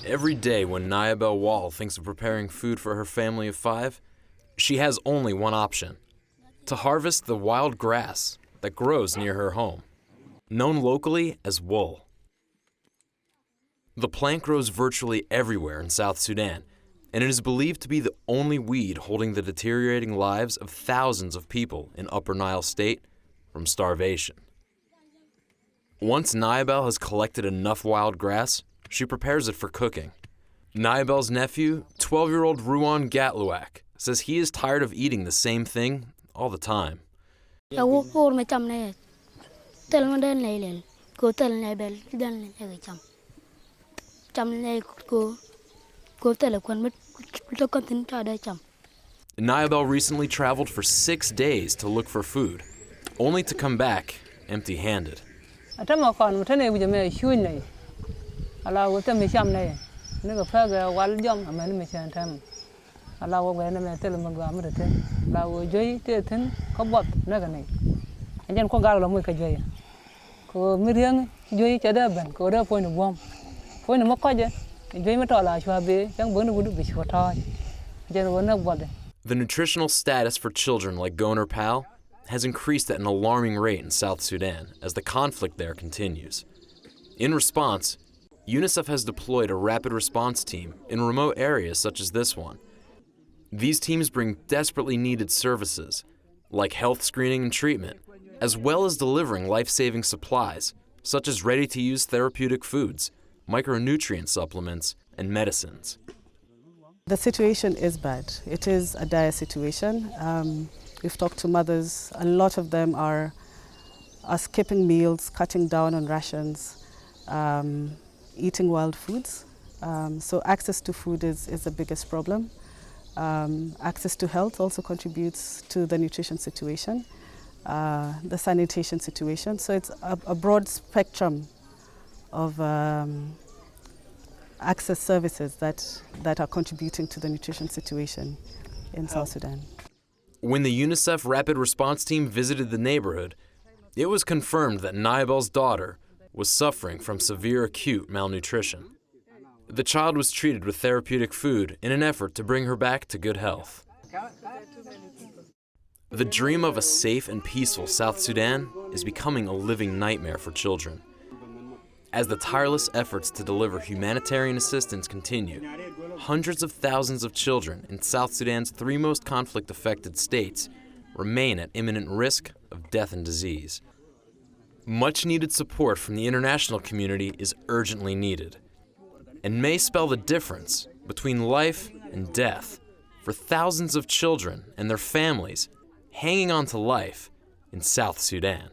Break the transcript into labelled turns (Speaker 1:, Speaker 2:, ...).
Speaker 1: Every day when Naibel Wall thinks of preparing food for her family of 5, she has only one option: to harvest the wild grass that grows near her home, known locally as wool. The plant grows virtually everywhere in South Sudan, and it is believed to be the only weed holding the deteriorating lives of thousands of people in Upper Nile State from starvation. Once Naibel has collected enough wild grass, she prepares it for cooking. Naibel's nephew, 12-year-old Ruan Gatluak, says he is tired of eating the same thing all the time. Naibel recently traveled for 6 days to look for food, only to come back empty-handed. The nutritional status for children like Goner Pal has increased at an alarming rate in South Sudan as the conflict there continues. In response, UNICEF has deployed a rapid response team in remote areas such as this one. These teams bring desperately needed services, like health screening and treatment, as well as delivering life-saving supplies, such as ready-to-use therapeutic foods, micronutrient supplements, and medicines.
Speaker 2: The situation is bad. It is a dire situation. We've talked to mothers. A lot of them are skipping meals, cutting down on rations, eating wild foods. So access to food is the biggest problem. Access to health also contributes to the nutrition situation, the sanitation situation. So it's a broad spectrum of access services that are contributing to the nutrition situation in South Sudan.
Speaker 1: When the UNICEF Rapid Response Team visited the neighborhood, it was confirmed that Naibel's daughter was suffering from severe acute malnutrition. The child was treated with therapeutic food in an effort to bring her back to good health. The dream of a safe and peaceful South Sudan is becoming a living nightmare for children. As the tireless efforts to deliver humanitarian assistance continue, hundreds of thousands of children in South Sudan's 3 most conflict-affected states remain at imminent risk of death and disease. Much-needed support from the international community is urgently needed, and may spell the difference between life and death for thousands of children and their families hanging on to life in South Sudan.